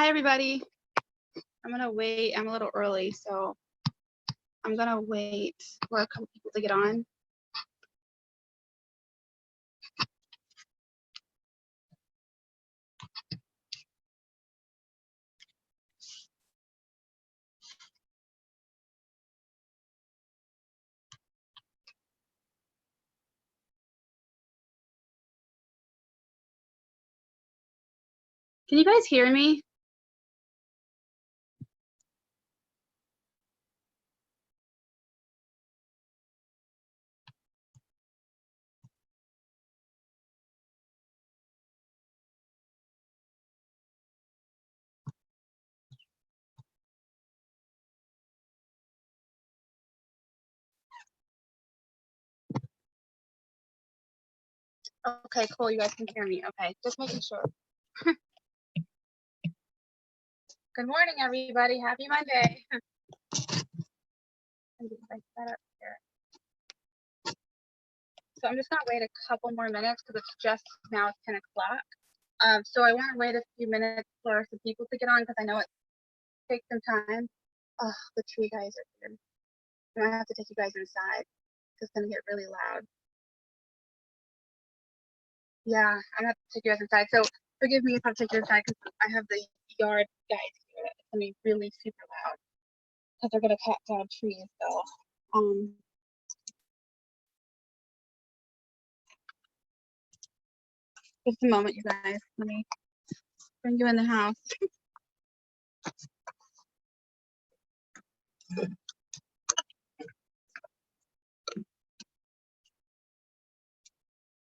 Hi, everybody. I'm going to wait. I'm a little early, so I'm going to wait for a couple people to get on. Can you guys hear me? Okay, cool. You guys can hear me. Okay, just making sure. Good morning, everybody. Happy Monday. So I'm just going to wait a couple more minutes because it's just now 10 o'clock. So I want to wait a few minutes for some people to get on because I know it takes some time. Oh, the tree guys are here. I'm going to have to take you guys inside. It's going to get really loud. Yeah, I'm gonna have to take you guys inside. So forgive me if I take you inside because I have the yard guys here. It's gonna be really super loud because they're gonna cut down trees. So just a moment, you guys. Let me bring you in the house.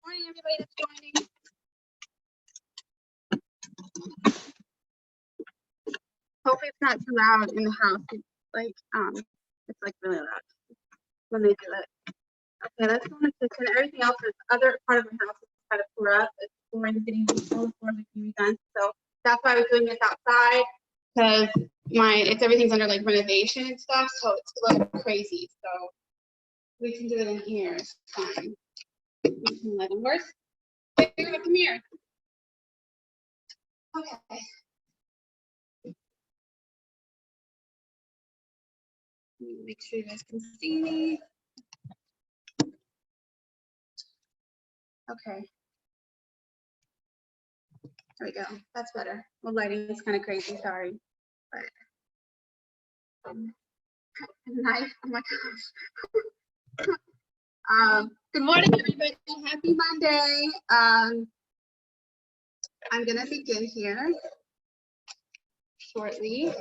Morning, everybody that's joining. Hopefully it's not too loud in the house. It's like really loud when they do it. Okay, let's go in the kitchen. Everything else is other part of the house is kind of tore up. It's flooring getting all the floors can be done. So that's why I was doing this outside because everything's under like renovation and stuff, so it's a little crazy. So we can do it in here. It's fine. We can let them work. Come here. Okay. Make sure you guys can see me. Okay. There we go. That's better. Well, lighting is kind of crazy. Sorry. But knife. Oh my gosh. Good morning, everybody. Happy Monday. I'm gonna begin here shortly.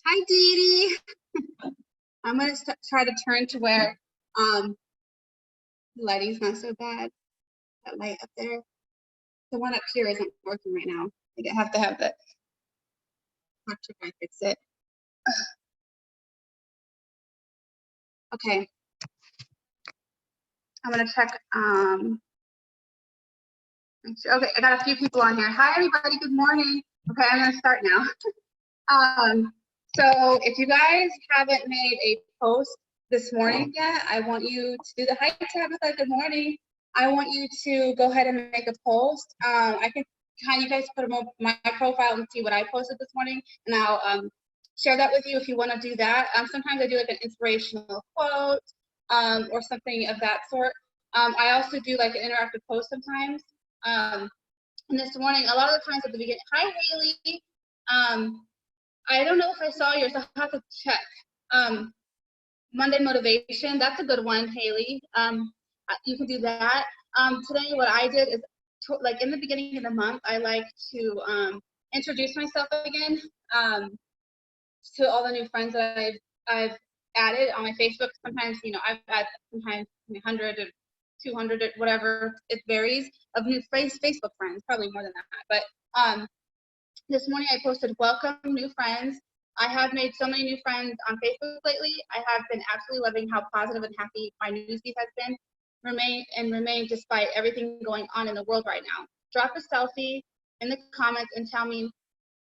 Hi, Dee Dee. I'm gonna try to turn to where the lighting's not so bad. That light up there. The one up here isn't working right now. I have to have the electric guy fix it. Okay. I'm gonna check. Okay, I got a few people on here. Hi, everybody. Good morning. Okay, I'm gonna start now. So if you guys haven't made a post this morning yet, I want you to do the hi Tabitha. Good morning. I want you to go ahead and make a post. I can kind of you guys put them on my profile and see what I posted this morning, and I'll share that with you if you want to do that. Sometimes I do like an inspirational quote or something of that sort. I also do like an interactive post sometimes. And this morning, a lot of the times at the beginning, hi Haley. I don't know if I saw yours. I'll have to check. Monday motivation, that's a good one, Haley. You can do that. Today, what I did is, like in the beginning of the month, I like to introduce myself again to all the new friends that I've added on my Facebook. Sometimes, you know, I've had sometimes 100 or 200 or whatever, it varies, of new Facebook friends, probably more than that. But this morning I posted, welcome new friends. I have made so many new friends on Facebook lately. I have been absolutely loving how positive and happy my newsfeed has been, remain despite everything going on in the world right now. Drop a selfie in the comments and tell me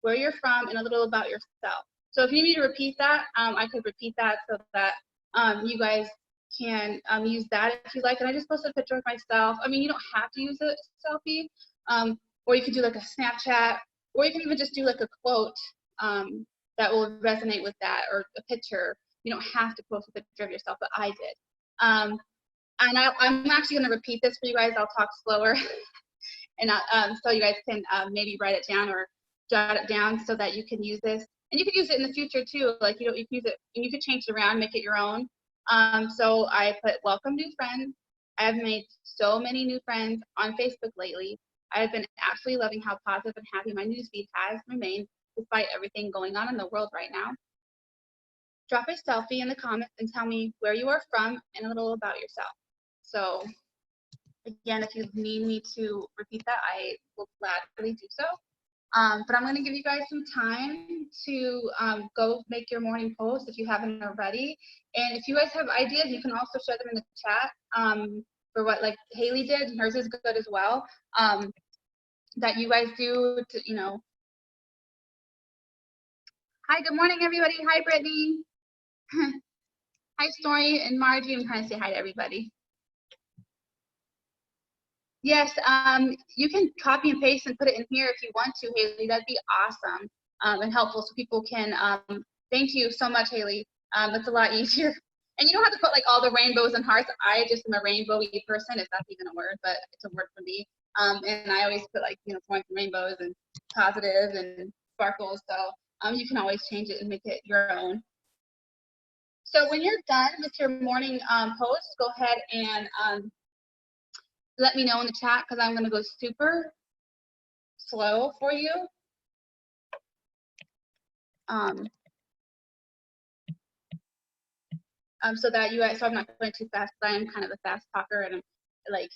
where you're from and a little about yourself. So if you need me to repeat that, I could repeat that so that you guys can use that if you like. And I just posted a picture of myself. I mean, you don't have to use a selfie. or you could do like a Snapchat, or you can even just do like a quote that will resonate with that, or a picture. You don't have to post a picture of yourself, but I did. And I'm actually going to repeat this for you guys. I'll talk slower, and so you guys can maybe write it down or jot it down so that you can use this. And you can use it in the future too. Like, you know, you can use it and you can change it around, make it your own. So I put, welcome new friends. I have made so many new friends on Facebook lately. I have been absolutely loving how positive and happy my newsfeed has remained despite everything going on in the world right now. Drop a selfie in the comments and tell me where you are from and a little about yourself. So again, if you need me to repeat that, I will gladly do so. But I'm going to give you guys some time to go make your morning post if you haven't already. And if you guys have ideas, you can also share them in the chat for what like Haley did. Hers is good as well. That you guys do to, you know. Hi, good morning, everybody. Hi, Brittany. Hi, Story and Margie. I'm trying to say hi to everybody. Yes, you can copy and paste and put it in here if you want to, Haley. That'd be awesome and helpful so people can, thank you so much, Haley. That's a lot easier. And you don't have to put like all the rainbows and hearts. I just am a rainbowy person, if that's even a word, but it's a word for me. And I always put like, you know, points and rainbows and positive and sparkles. So you can always change it and make it your own. So when you're done with your morning post, go ahead and let me know in the chat, because I'm going to go super slow for you. So that you guys, so I'm not going too fast, but I'm kind of a fast talker and I'm like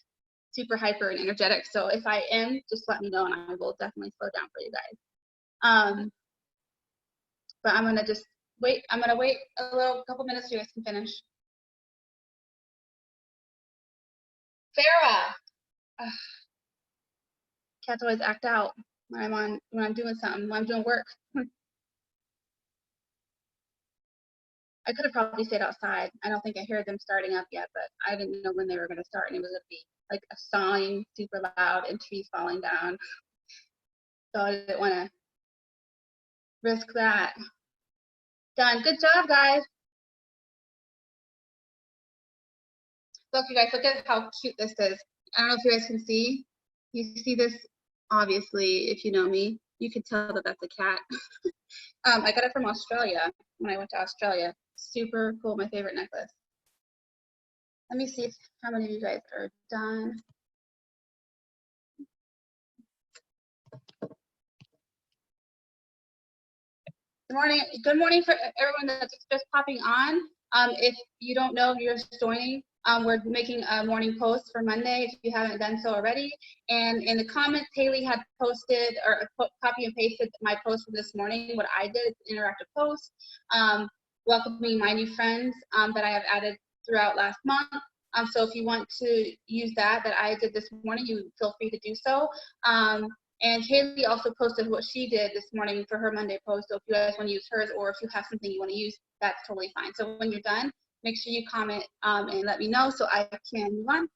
super hyper and energetic. So if I am, just let me know and I will definitely slow down for you guys. But I'm going to just wait. I'm going to wait a couple minutes so you guys can finish. Farah. Ugh. Cats always act out when I'm doing something, when I'm doing work. I could have probably stayed outside. I don't think I heard them starting up yet, but I didn't know when they were going to start, and it was going to be like a sawing super loud and trees falling down. So I didn't want to risk that. Done. Good job, guys. Look, you guys, look at how cute this is. I don't know if you guys can see. You see this? Obviously, if you know me, you can tell that that's a cat. I got it from Australia when I went to Australia. Super cool, my favorite necklace. Let me see how many of you guys are done. Good morning for everyone that's just popping on. If you don't know, you're just joining. We're making a morning post for Monday if you haven't done so already. And in the comments, Haley had posted or copy and pasted my post from this morning. What I did, interactive post, welcoming my new friends that I have added throughout last month. So if you want to use that I did this morning, you feel free to do so. And Haley also posted what she did this morning for her Monday post. So if you guys want to use hers, or if you have something you want to use, that's totally fine. So when you're done, make sure you comment and let me know so I can move on.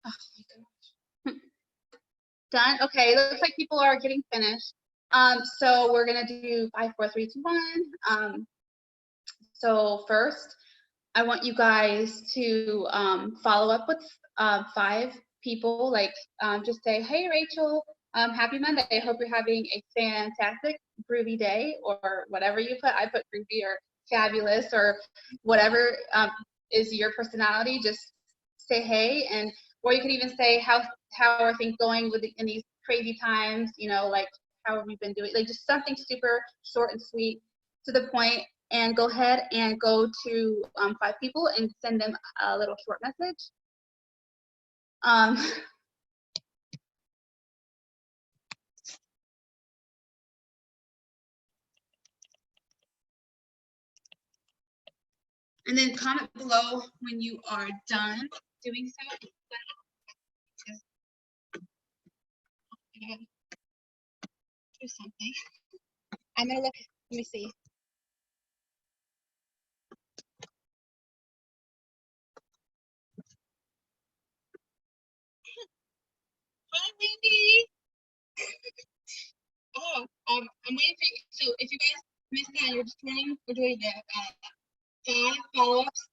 Oh my gosh. Done. Okay, looks like people are getting finished. So we're gonna do 5, 4, 3, 2, 1. So first, I want you guys to follow up with 5 people. Like just say, hey Rachel, happy Monday. I hope you're having a fantastic groovy day, or whatever you put. I put groovy or fabulous or whatever is your personality. Just say hey, and or you can even say how are things going in these crazy times, you know, like how have we been doing, like just something super short and sweet to the point. And go ahead and go to 5 people and send them a little short message. And then comment below when you are done doing so. Do something. I'm gonna look Let me see. Hi, Wendy. Oh, I'm waiting for you. So if you guys missed that, you're just joining. We're doing the 5 follow-ups.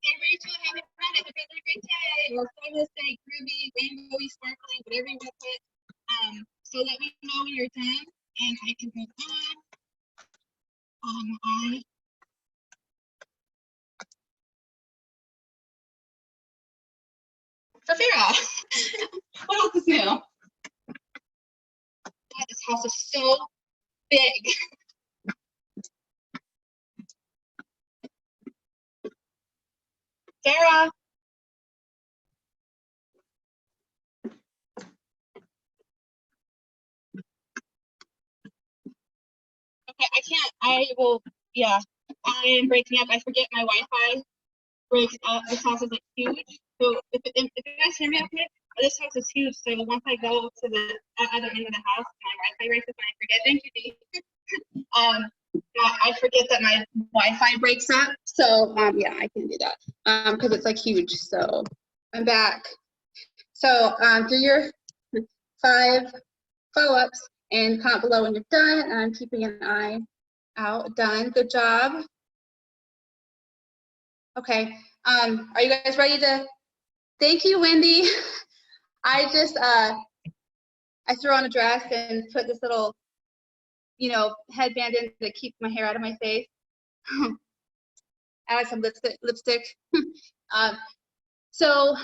Hey, Rachel, happy Friday. Hope you're having a great day. Or fabulous day, groovy, rainbowy, sparkly, whatever you want to put. So let me know when you're done, and I can move on. Safira, what else is new? God, this house is so big. Sarah. Okay, I can't. I will. Yeah, I am breaking up. I forget my Wi-Fi breaks up. This house is like huge. So if you guys hear me okay, this house is huge. So once I go to the other end of the house, my Wi-Fi breaks up and I forget. Thank you, Dee. I forget that my Wi-Fi breaks up. So yeah, I can do that because it's like huge. So I'm back. So do your 5 follow-ups and comment below when you're done. I'm keeping an eye out. Done. Good job. Okay. Are you guys ready to? Thank you, Wendy. I just I threw on a dress and put this little, headband in to keep my hair out of my face. Add some lipstick. So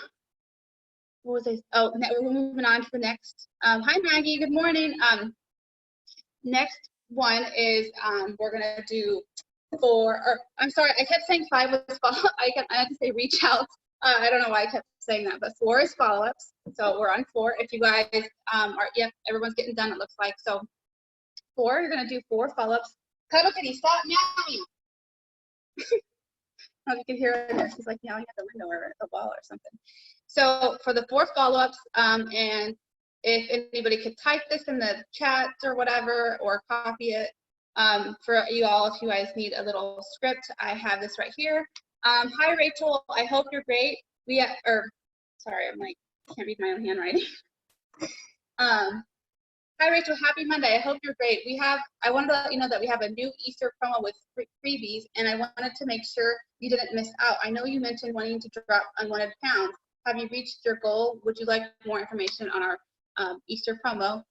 what was I? Oh, we're moving on to the next. Hi, Maggie. Good morning. Next one is we're gonna do 4. Or I'm sorry, I kept saying 5 was follow. I had to say reach out. I don't know why I kept saying that, but 4 is follow-ups. So we're on 4. If you guys are, yep, everyone's getting done. It looks like so. 4. You're gonna do 4 follow-ups. Cuddle Kitty, stop meowing. Oh, you can hear her. She's like meowing at the window or the wall or something. So for the 4 follow-ups, and if anybody could type this in the chat or whatever, or copy it for you all, if you guys need a little script, I have this right here. Hi, Rachel. I hope you're great. Sorry, I'm like, can't read my own handwriting. Hi, Rachel. Happy Monday. I hope you're great. I wanted to let you know that we have a new Easter promo with freebies, and I wanted to make sure you didn't miss out. I know you mentioned wanting to drop unwanted pounds. Have you reached your goal? Would you like more information on our Easter promo?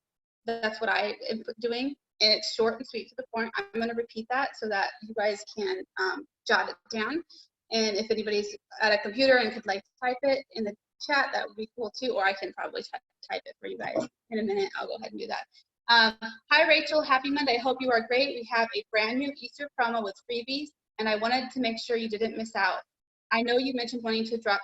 That's what I am doing, and it's short and sweet to the point. I'm going to repeat that so that you guys can jot it down. And if anybody's at a computer and could like type it in the chat, that would be cool too, or I can probably type it for you guys in a minute. I'll go ahead and do that. Hi, Rachel. Happy Monday. I hope you are great. We have a brand new Easter promo with freebies, and I wanted to make sure you didn't miss out. I know you mentioned wanting to drop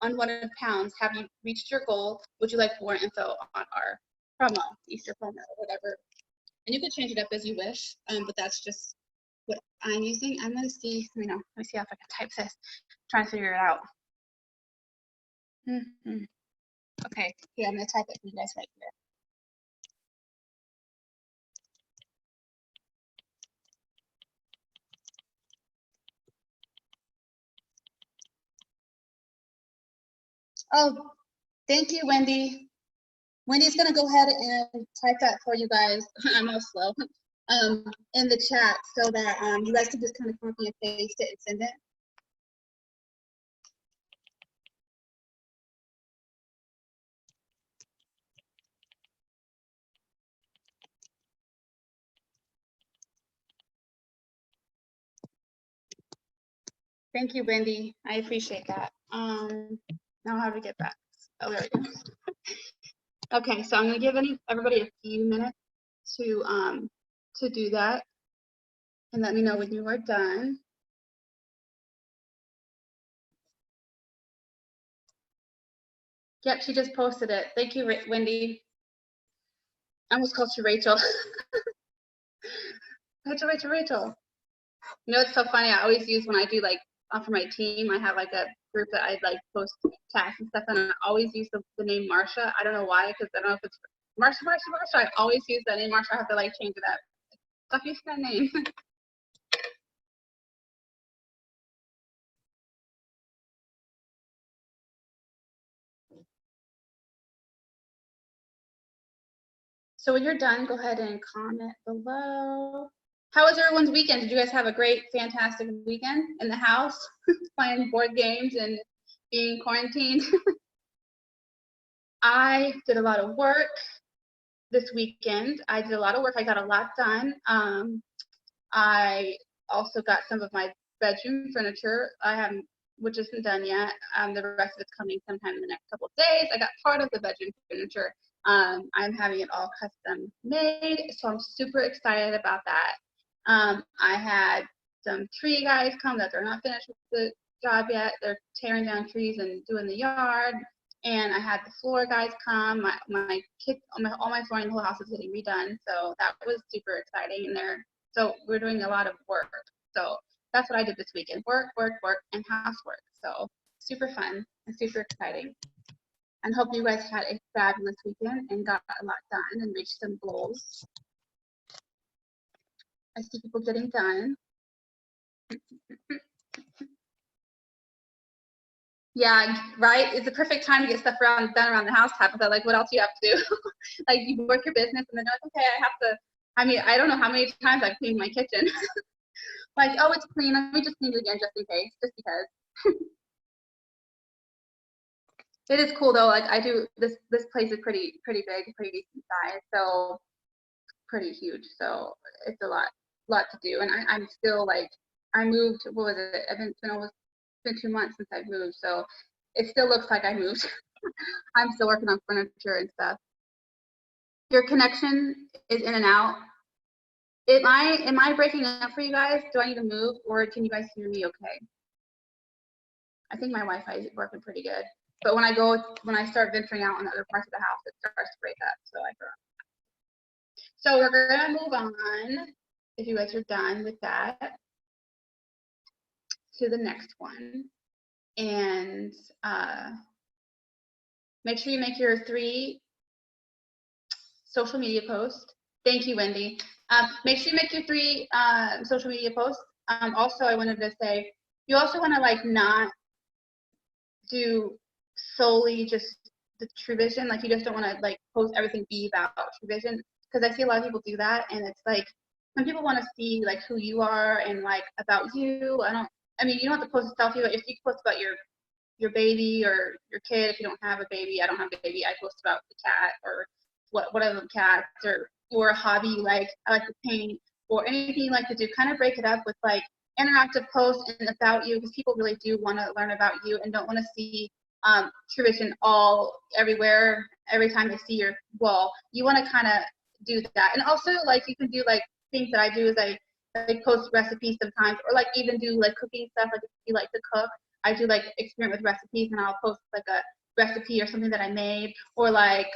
unwanted pounds. Have you reached your goal? Would you like more info on our promo, Easter promo, or whatever? And you can change it up as you wish, but that's just what I'm using. I'm going to see, let me see if I can type this. I'm trying to figure it out. Okay, here, I'm going to type it for you guys right here. Oh, thank you, Wendy. Wendy's going to go ahead and type that for you guys. I'm all slow. In the chat so that you guys can just kind of copy and paste it and send it. Thank you, Wendy. I appreciate that. Now how do we get back? Oh, there we go. Okay, so I'm going to give everybody a few minutes to do that, and let me know when you are done. Yep, she just posted it. Thank you, Wendy. I almost called you Rachel. Rachel. You know, it's so funny. I always use when I do like for my team, I have like a group that I like post tasks and stuff, and I always use the name Marsha. I don't know why, because I don't know if it's Marsha. I always use that name Marsha. I have to like change it up. Stop using that name. So when you're done, go ahead and comment below. How was everyone's weekend? Did you guys have a great, fantastic weekend in the house, playing board games and being quarantined? I did a lot of work this weekend. I did a lot of work. I got a lot done. I also got some of my bedroom furniture. I haven't, which isn't done yet. The rest of it's coming sometime in the next couple of days. I got part of the bedroom furniture. I'm having it all custom made, so I'm super excited about that. I had some tree guys come that they're not finished with the job yet. They're tearing down trees and doing the yard. And I had the floor guys come. My kids, all my flooring in the whole house is getting redone, so that was super exciting. And so we're doing a lot of work. So that's what I did this weekend: work, work, work, and housework. So super fun and super exciting. And hope you guys had a fabulous weekend and got a lot done and reached some goals. I see people getting done. Yeah, right. It's the perfect time to get stuff done around the house. Tabitha, like, what else do you have to do? Like, you work your business, and then you're like, okay, I have to. I mean, I don't know how many times I've cleaned my kitchen. Like, oh, it's clean. Let me just clean it again, just in case, just because. It is cool though. Like, I do this. This place is pretty big, pretty decent size, so pretty huge. So it's a lot to do. And I'm still like, I moved. What was it? It's been 2 months since I've moved, so it still looks like I moved. I'm still working on furniture and stuff. Your connection is in and out. Am I breaking up for you guys? Do I need to move, or can you guys hear me okay? I think my Wi-Fi is working pretty good. But when I start venturing out on other parts of the house, it starts to break up. So I forgot. So we're gonna move on, if you guys are done with that, to the next one. And make sure you make your 3 social media posts. Thank you, Wendy. Make sure you make your 3 social media posts. Also, I wanted to say, you also want to like not do solely just the True Vision. Like, you just don't want to like post everything be about True Vision, because I see a lot of people do that, and it's like, when people want to see like who you are and like about you, I mean, you don't have to post a selfie, but if you post about your baby or your kid, if you don't have a baby, I don't have a baby, I post about the cat or what I love cats, or a hobby you like, I like to paint, or anything you like to do. Kind of break it up with like interactive posts and about you, because people really do want to learn about you and don't want to see True Vision everywhere every time they see your wall. You want to kind of do that. And also, like, you can do like things that I do is I post recipes sometimes, or like even do like cooking stuff. Like, if you like to cook, I do like experiment with recipes, and I'll post like a recipe or something that I made, or like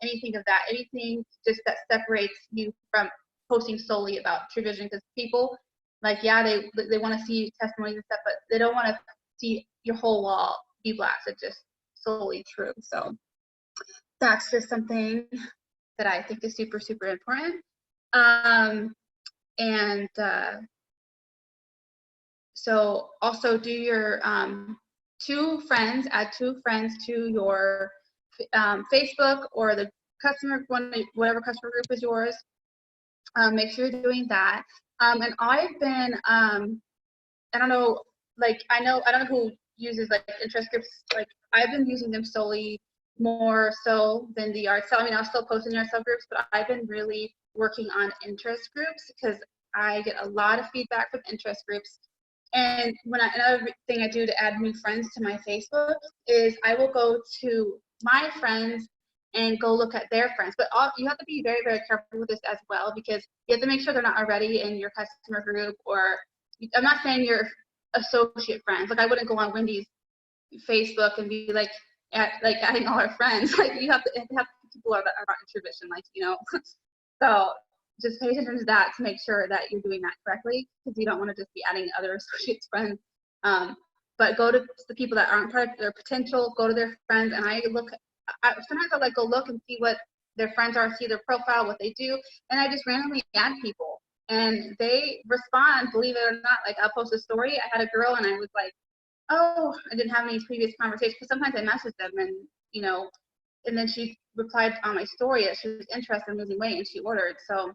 anything of that, anything just that separates you from posting solely about True Vision. Because people, like, yeah, they want to see testimonies and stuff, but they don't want to see your whole wall be blasted just solely True. So that's just something that I think is super important. So also do your add 2 friends to your Facebook or the customer one, whatever customer group is yours. Make sure you're doing that. And I've been I don't know, like, I don't know who uses like interest groups. Like, I've been using them solely more so than the art cell. I mean, I'll still post in art cell groups, but I've been really working on interest groups because I get a lot of feedback from interest groups. And another thing I do to add new friends to my Facebook is I will go to my friends and go look at their friends. But you have to be very careful with this as well, because you have to make sure they're not already in your customer group, or I'm not saying your associate friends. Like, I wouldn't go on Wendy's Facebook and be like adding all her friends. Like, you have to have people that are not in True Vision, like, you know. So just pay attention to that to make sure that you're doing that correctly, because you don't want to just be adding other associates' friends. But go to the people that aren't part of their potential, go to their friends, and sometimes I'll like go look and see what their friends are, see their profile, what they do, and I just randomly add people, and they respond, believe it or not. Like, I'll post a story. I had a girl, and I was like, oh, I didn't have any previous conversations, because sometimes I message them, and, you know, and then she replied on my story that she was interested in losing weight and she ordered. So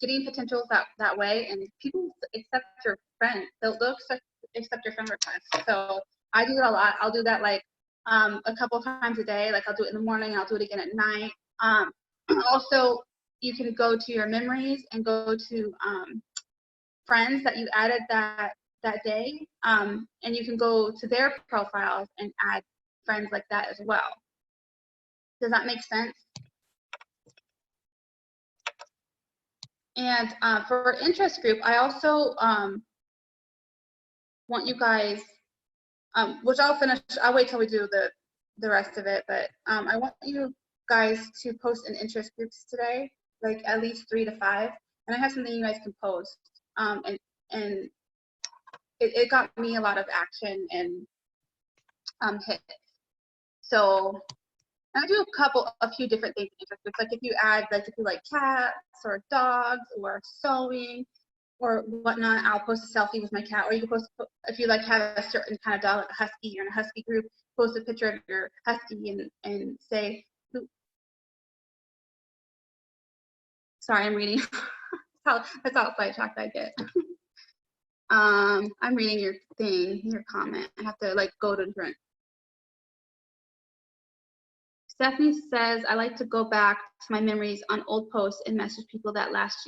getting potentials that way, and people accept your friend. They'll accept your friend requests. So I do that a lot. I'll do that like a couple of times a day. Like I'll do it in the morning. I'll do it again at night. Also, you can go to your memories and go to friends that you added that day, and you can go to their profiles and add friends like that as well. Does that make sense? And for interest group, I also want you guys, which I'll wait till we do the rest of it, but I want you guys to post in interest groups today, like at least 3 to 5, and I have something you guys can post, and it got me a lot of action and hits. So I do a few different things in interest groups. Like if you like cats or dogs or sewing or whatnot, I'll post a selfie with my cat. Or you can post, if you like have a certain kind of dog, like a husky, you're in a husky group, post a picture of your husky and say, sorry, I'm reading. That's how sidetracked I get. I'm reading your thing, your comment. I have to like go to different. Stephanie says, I like to go back to my memories on old posts and message people that last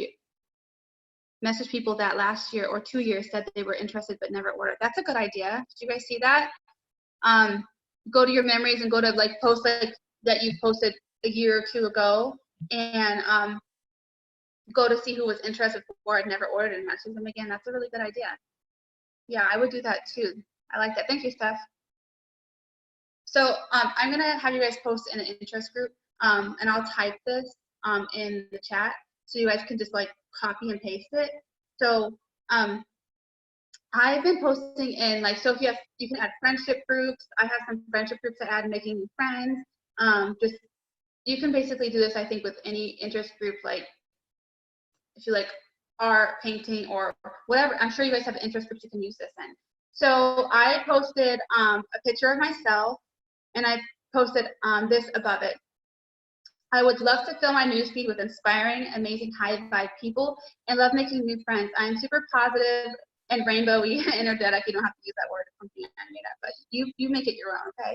year or 2 years said they were interested but never ordered. That's a good idea. Did you guys see that? Go to your memories and go to like posts like that you posted a year or 2 ago, and go to see who was interested before and never ordered and message them again. That's a really good idea. Yeah, I would do that too. I like that. Thank you, Steph. So I'm gonna have you guys post in an interest group, and I'll type this in the chat so you guys can just like copy and paste it. So I've been posting in like, so if you can add friendship groups. I have some friendship groups to add, making new friends. Just you can basically do this, I think, with any interest group. Like if you like art, painting, or whatever. I'm sure you guys have interest groups you can use this in. So I posted a picture of myself, and I posted this above it. I would love to fill my newsfeed with inspiring, amazing, high-vibe people and love making new friends. I am super positive and rainbowy, energetic. You don't have to use that word. It's something I made up, but you make it your own, okay?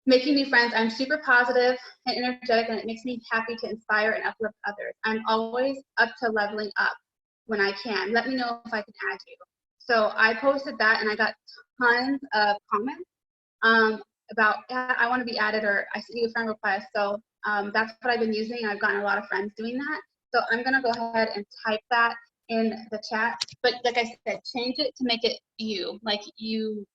Making new friends. I'm super positive and energetic, and it makes me happy to inspire and uplift others. I'm always up to leveling up when I can. Let me know if I can add you. So I posted that, and I got tons of comments about I want to be added, or I sent you a friend request. So that's what I've been using. I've gotten a lot of friends doing that. So I'm gonna go ahead and type that in the chat. But like I said, change it to make it you, like you,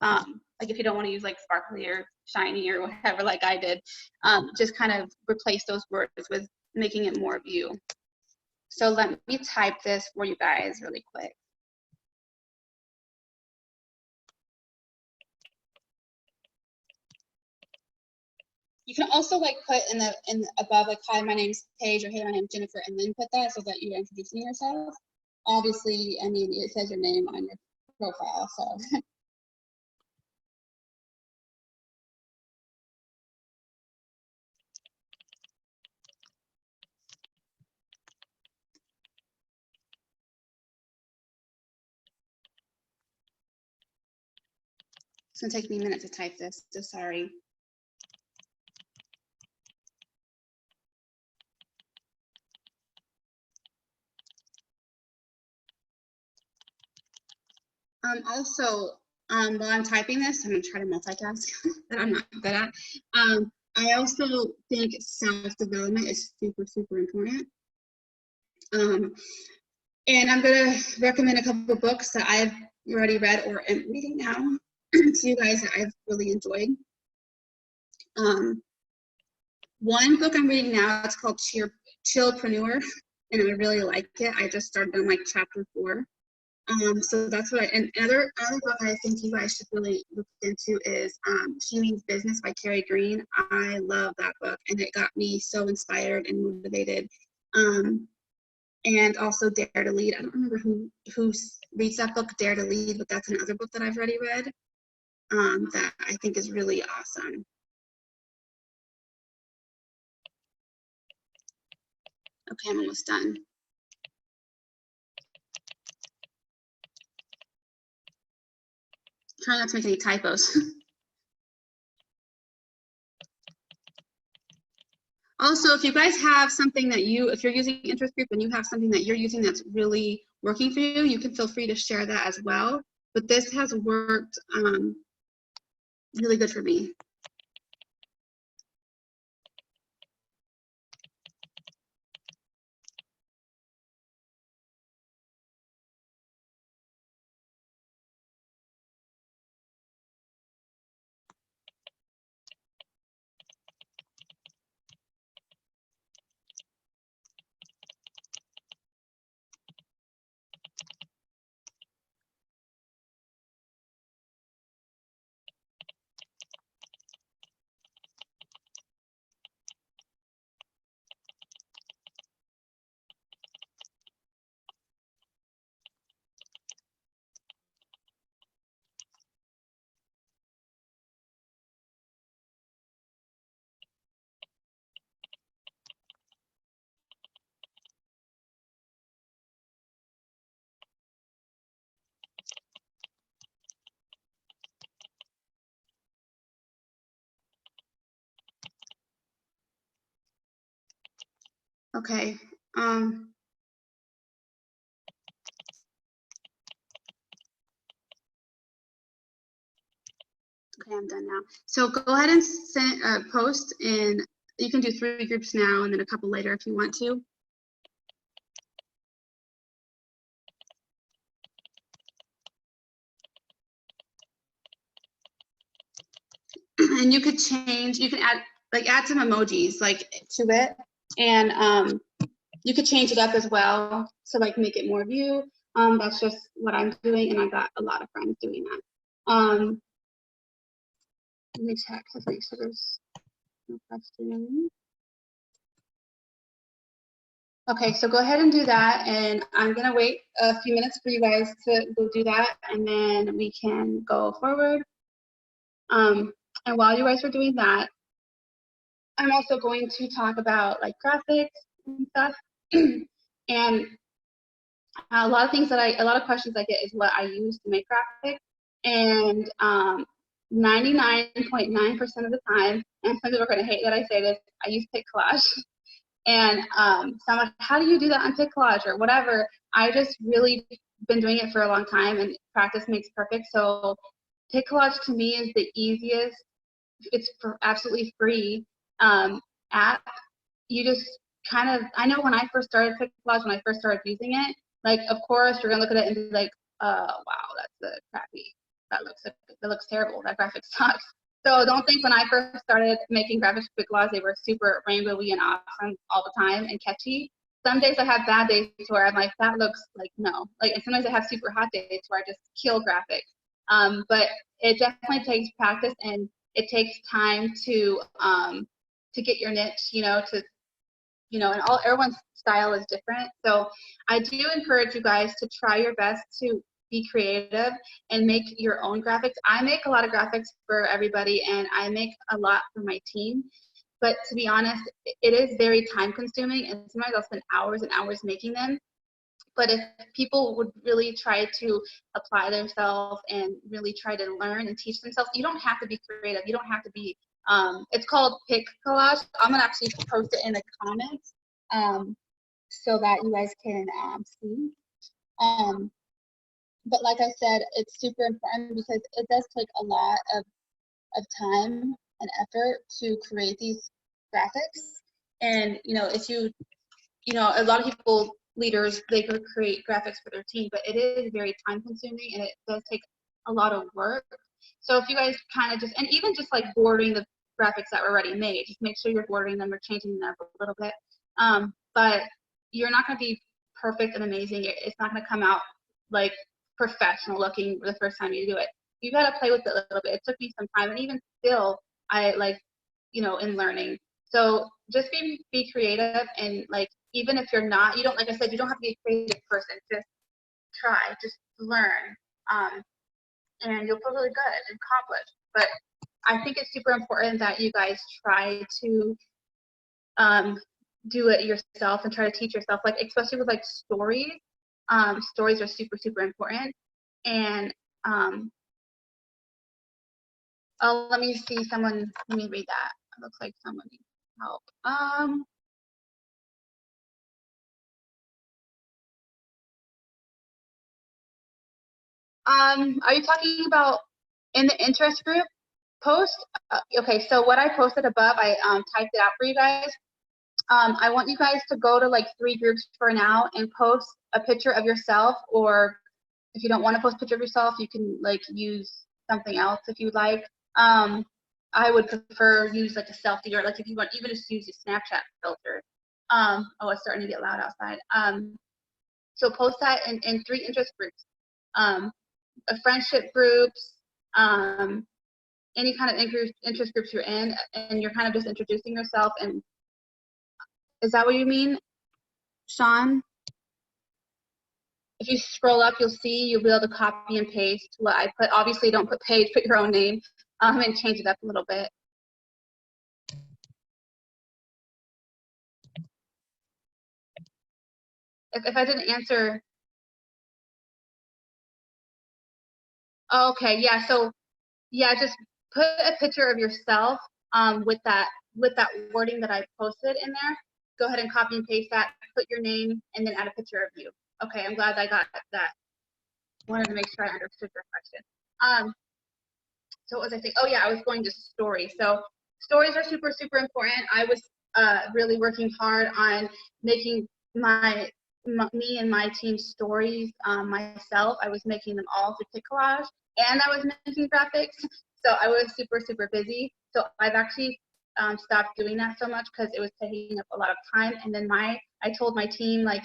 like if you don't want to use like sparkly or shiny or whatever, like I did, just kind of replace those words with making it more of you. So let me type this for you guys really quick. You can also like put in the above, like, hi, my name's Paige, or hey, my name's Jennifer, and then put that so that you're introducing yourself. Obviously, I mean, it says your name on your profile, so. It's gonna take me a minute to type this, so sorry. Also, while I'm typing this, I'm gonna try to multitask that I'm not good at. I also think self-development is super, super important. And I'm gonna recommend a couple of books that I've already read or am reading now to you guys that I've really enjoyed. One book I'm reading now, it's called Chillpreneur, and I really like it. I just started on like chapter 4. So that's what and another book I think you guys should really look into is She Means Business by Carrie Green. I love that book, and it got me so inspired and motivated. And also Dare to Lead. I don't remember who reads that book, Dare to Lead, but that's another book that I've already read. that I think is really awesome. Okay, I'm almost done. Try not to make any typos. Also, if you guys have something that if you're using interest group and you have something that you're using that's really working for you, you can feel free to share that as well. But this has worked really good for me. Okay. Okay, I'm done now. So go ahead and post, and you can do 3 groups now and then a couple later if you want to. And you could change, you can add some emojis to it, and you could change it up as well to make it more view. That's just what I'm doing, and I got a lot of friends doing that. Let me check to make sure there's no questions. Okay, so go ahead and do that, and I'm gonna wait a few minutes for you guys to go do that, and then we can go forward. And while you guys are doing that, I'm also going to talk about graphics and stuff. And a lot of questions I get is what I use to make graphics, and 99.9% of the time, and some people are going to hate that I say this, I use Pic Collage. And so I'm like, how do you do that on Pic Collage or whatever? I just really been doing it for a long time, and practice makes perfect. So Pic Collage to me is the easiest. It's absolutely free app. You just I know when I first started Pic Collage, when I first started using it, of course you're gonna look at it and be like, wow, that's crappy. That looks terrible. That graphic sucks. So don't think when I first started making graphics for Pic Collage, they were super rainbowy and awesome all the time and catchy. Some days I have bad days where I'm like, that looks no. And sometimes I have super hot days where I just kill graphics. But it definitely takes practice, and it takes time to get your niche, and everyone's style is different. So I do encourage you guys to try your best to be creative and make your own graphics. I make a lot of graphics for everybody, and I make a lot for my team. But to be honest, it is very time consuming, and sometimes I'll spend hours and hours making them. But if people would really try to apply themselves and really try to learn and teach themselves, you don't have to be creative. You don't have to be, it's called Pic Collage. I'm gonna actually post it in the comments so that you guys can see. But like I said, it's super important because it does take a lot of time and effort to create these graphics. And, if a lot of people, leaders, they could create graphics for their team, but it is very time consuming and it does take a lot of work. So if you guys kind of and even just bordering the graphics that were already made, just make sure you're bordering them or changing them up a little bit. But you're not going to be perfect and amazing. It's not going to come out professional looking the first time you do it. You got to play with it a little bit. It took me some time, and even still, I in learning. So just be creative, and even if you're not, you don't, like I said, you don't have to be a creative person. Just try, just learn. and you'll feel really good and accomplished. But I think it's super important that you guys try to do it yourself and try to teach yourself, like especially with like stories. Stories are super, super important. And oh, let me see someone, let me read that. It looks like someone needs help. Are you talking about in the interest group post? Okay, so what I posted above, I typed it out for you guys. I want you guys to go to like 3 groups for now and post a picture of yourself, or if you don't want to post a picture of yourself, you can like use something else if you like. I would prefer use like a selfie, or like if you want even just use a Snapchat filter. Oh, it's starting to get loud outside. So post that in 3 interest groups. Friendship groups, any kind of interest groups you're in, and you're kind of just introducing yourself. And is that what you mean, Sean? If you scroll up, you'll be able to copy and paste what I put. Obviously, don't put page, put your own name, and change it up a little bit. If I didn't answer, oh, okay, yeah. So yeah, just put a picture of yourself with that wording that I posted in there. Go ahead and copy and paste that. Put your name and then add a picture of you. Okay, I'm glad I got that. Wanted to make sure I understood your question. So what was I saying? Oh yeah, I was going to stories. So stories are super, super important. I was really working hard on making me and my team's stories myself. I was making them all through Pic Collage, and I was making graphics. So I was super, super busy. So I've actually stopped doing that so much because it was taking up a lot of time. And then I told my team, like,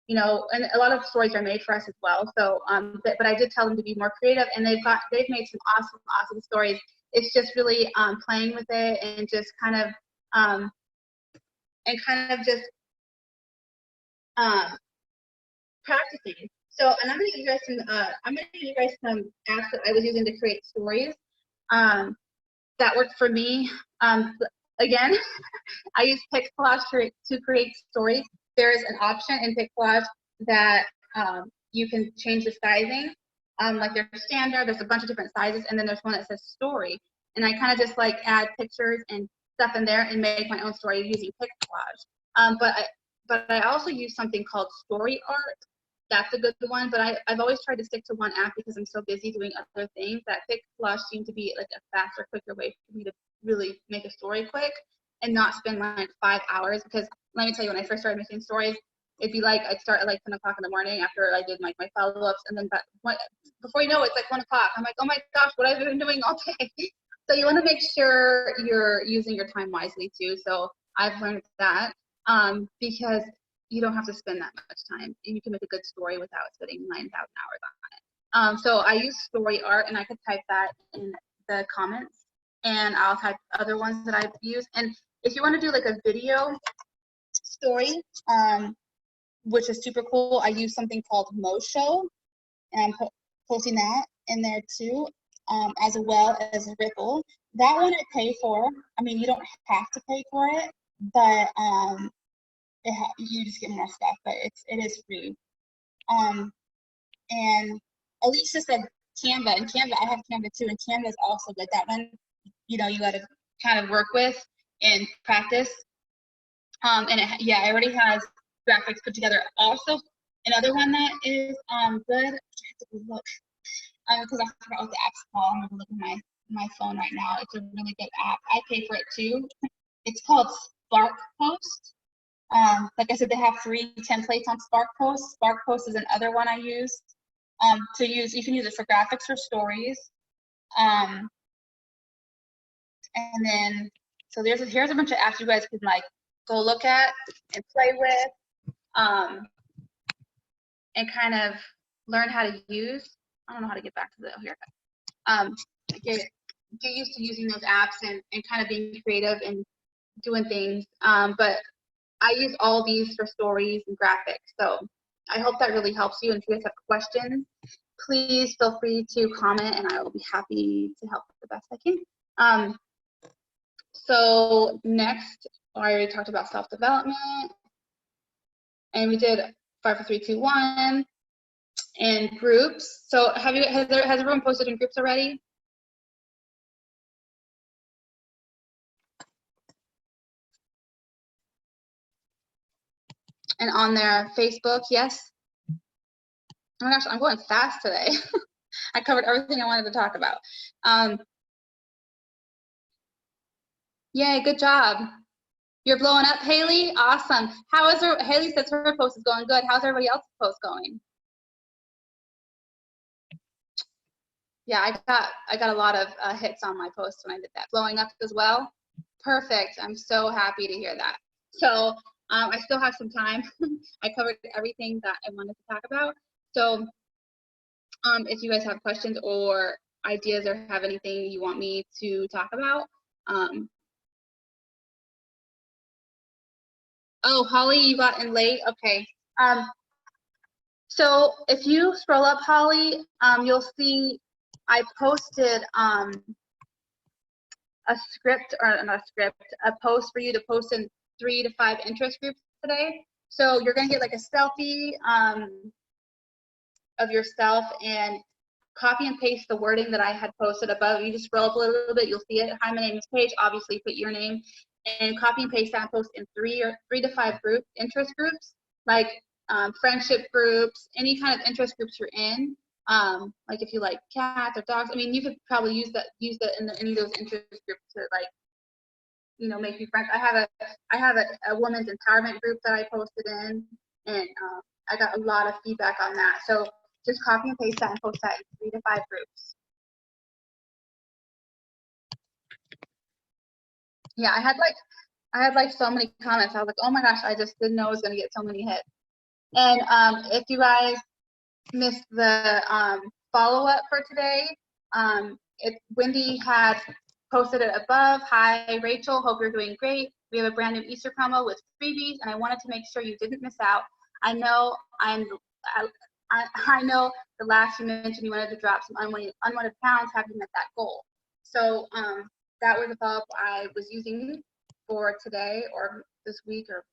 you know, and a lot of stories are made for us as well. So, but I did tell them to be more creative, and they've made some awesome stories. It's just really playing with it and just kind of just practicing. So, and I'm gonna give you guys some apps that I was using to create stories. That worked for me. Again, I use Pic Collage to create stories. There's an option in Pic Collage that you can change the sizing. Like there's standard, there's a bunch of different sizes, and then there's one that says story. And I kind of just like add pictures and stuff in there and make my own story using Pic Collage. But I also use something called Story Art. That's a good one, but I've always tried to stick to one app because I'm so busy doing other things that Pic Collage seemed to be like a faster, quicker way for me to really make a story quick and not spend like 5 hours. Because let me tell you, when I first started making stories, it'd be like I'd start at like 10 o'clock in the morning after I did like my follow-ups, and then before you know it, it's like 1 o'clock. I'm like, oh my gosh, what have I been doing all day? So you want to make sure you're using your time wisely too. So I've learned that because you don't have to spend that much time, and you can make a good story without spending 9,000 hours on it. So I use Story Art, and I could type that in the comments, and I'll type other ones that I've used. And if you want to do like a video story, which is super cool, I use something called Mosho, and I'm posting that in there too, as well as Ripple. That one I pay for. I mean, you don't have to pay for it, but you just get more stuff, but it is free. And Alicia said Canva, and Canva, I have Canva too, and Canva is also good. That one, you know, you got to kind of work with and practice. And it already has graphics put together. Also, another one that is good. I have to look because I forgot what the app's called. I'm gonna look at my phone right now. It's a really good app. I pay for it too. It's called Spark Post. Like I said, they have free templates on Spark Post. Spark Post is another one I use. You can use it for graphics or stories. And then, so here's a bunch of apps you guys can like go look at and play with, and kind of learn how to use. I don't know how to get back to here. Get used to using those apps and kind of being creative and doing things. But I use all these for stories and graphics. So I hope that really helps you. And if you guys have questions, please feel free to comment and I will be happy to help the best I can. So next, I already talked about self-development, and we did 5, 4, 3, 2, 1, and groups. So has everyone posted in groups already? And on their Facebook, yes? Oh my gosh, I'm going fast today. I covered everything I wanted to talk about. Yay, good job. You're blowing up, Haley? Awesome. Haley says her post is going good. How's everybody else's post going? Yeah, I got a lot of hits on my post when I did that. Blowing up as well? Perfect. I'm so happy to hear that. So I still have some time. I covered everything that I wanted to talk about. So if you guys have questions or ideas or have anything you want me to talk about. Oh, Holly, you got in late? Okay. So if you scroll up, Holly, you'll see I posted a script, or not a script, a post for you to post in 3 to 5 interest groups today. So you're gonna get like a selfie of yourself and copy and paste the wording that I had posted above. You just scroll up a little bit, you'll see it. Hi, my name is Paige. Obviously, put your name and copy and paste that and post in 3 to 5 interest groups, like friendship groups, any kind of interest groups you're in. Like if you like cats or dogs, I mean, you could probably use that in any of those interest groups to, like, you know, make you friends. I have a women's empowerment group that I posted in, and I got a lot of feedback on that. So just copy and paste that and post that in 3 to 5 groups. Yeah, I had like so many comments. I was like, oh my gosh, I just didn't know I was gonna get so many hits. And if you guys missed the follow-up for today, Wendy had posted it above. Hi, Rachel, hope you're doing great. We have a brand new Easter promo with freebies, and I wanted to make sure you didn't miss out. I know I know the last you mentioned you wanted to drop some unwanted pounds. Have you met that goal? So that was the follow-up I was using for today or this week, or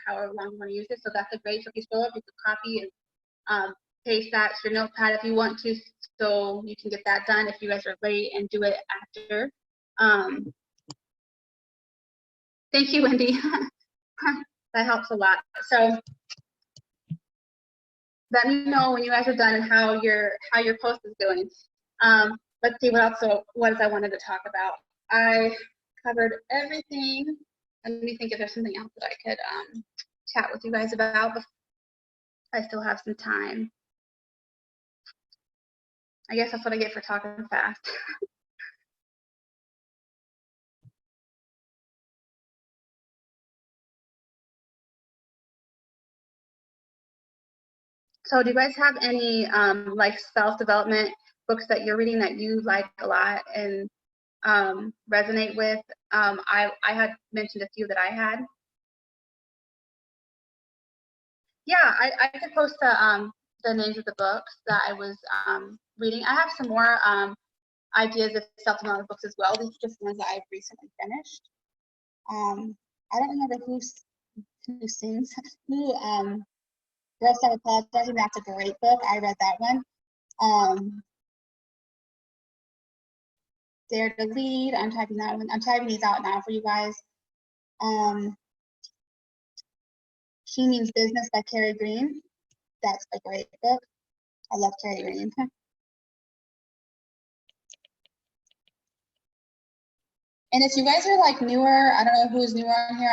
however long you want to use it. So that's a great. So if you scroll up, you can copy and paste that to your notepad if you want to, so you can get that done if you guys are late, and do it after. Thank you, Wendy. That helps a lot. So let me know when you guys are done and how your post is doing. Let's see what else I wanted to talk about. I covered everything. Let me think if there's something else that I could chat with you guys about. I still have some time. I guess that's what I get for talking fast. So do you guys have any like self-development books that you're reading that you like a lot and resonate with? I had mentioned a few that I had. Yeah, I could post the names of the books that I was reading. I have some more ideas of self-development books as well. These are just ones that I've recently finished. I don't remember who sings, Girl Stop Apologizing. That's a great book. I read that one. Dare to Lead. I'm typing that one. I'm typing these out now for you guys. She Means Business by Carrie Green. That's a great book. I love Carrie Green. And if you guys are like newer, I don't know who's newer on here.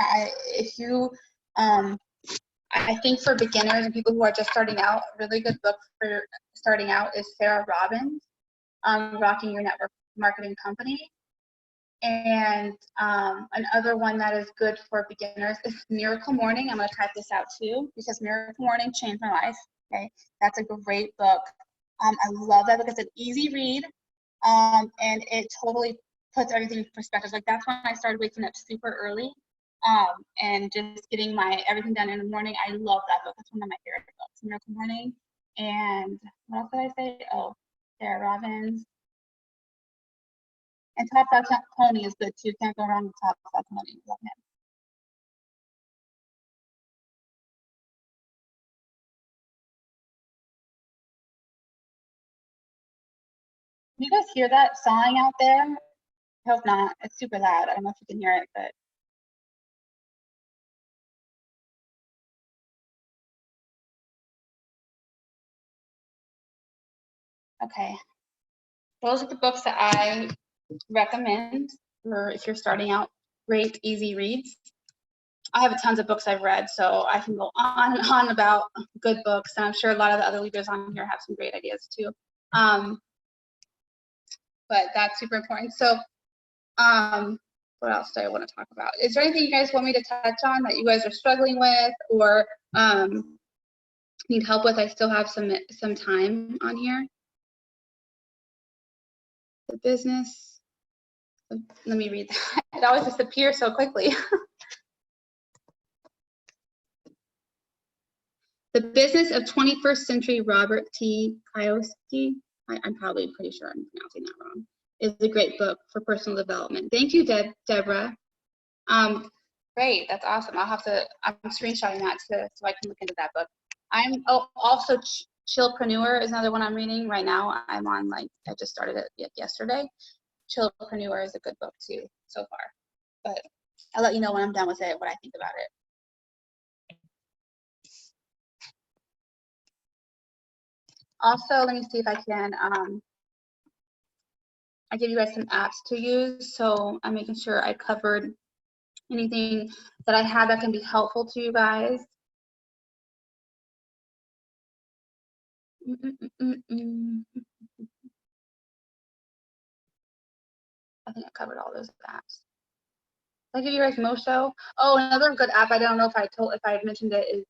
I think for beginners and people who are just starting out, a really good book for starting out is Sarah Robbins, Rocking Your Network Marketing Company. And another one that is good for beginners is Miracle Morning. I'm going to type this out too, because Miracle Morning changed my life. Okay, that's a great book. I love that book. It's an easy read, and it totally puts everything in perspective. Like, that's when I started waking up super early and just getting my everything done in the morning. I love that book. It's one of my favorite books, Miracle Morning. And what else did I say? Oh, Sarah Robbins. And Top Dog Tony is good too. Can't go wrong with Top Dog Tony. Love him. You guys hear that sawing out there? I hope not. It's super loud. I don't know if you can hear it, but okay. Those are the books that I recommend for if you're starting out. Great, easy reads. I have tons of books I've read, so I can go on and on about good books, and I'm sure a lot of the other leaders on here have some great ideas too. But that's super important. So what else do I want to talk about? Is there anything you guys want me to touch on that you guys are struggling with or need help with? I still have some time on here. The business. Let me read that. It always disappears so quickly. The Business of 21st Century Robert T. Kiyosaki, I'm probably pretty sure I'm pronouncing that wrong, is a great book for personal development. Thank you, Deborah. Great, that's awesome. I'm screenshotting that so I can look into that book. Also Chillpreneur is another one I'm reading right now. I'm on, like, I just started it yesterday. Chillpreneur is a good book too so far. But I'll let you know when I'm done with it, what I think about it. Also, let me see if I can, I give you guys some apps to use. So I'm making sure I covered anything that I have that can be helpful to you guys. I think I covered all those apps. Did I give you guys Mosho? Oh, another good app, I don't know if I mentioned it, is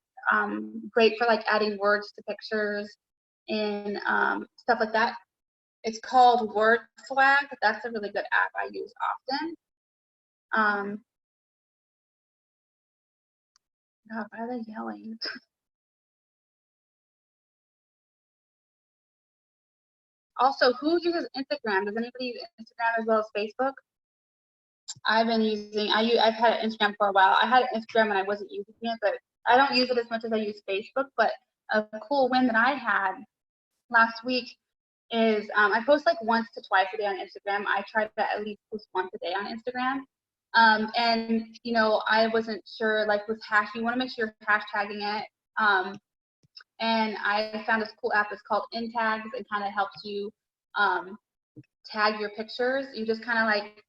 great for like adding words to pictures and stuff like that. It's called Word Swag. That's a really good app I use often. God, why are they yelling? Also, who uses Instagram? Does anybody use Instagram as well as Facebook? I've been using, I've had Instagram for a while. I had Instagram and I wasn't using it, but I don't use it as much as I use Facebook. But a cool win that I had last week is I post like once to twice a day on Instagram. I try to at least post once a day on Instagram. And you know, I wasn't sure, like with you want to make sure you're hashtagging it. And I found this cool app. It's called InTags. It kind of helps you tag your pictures. You just kind of like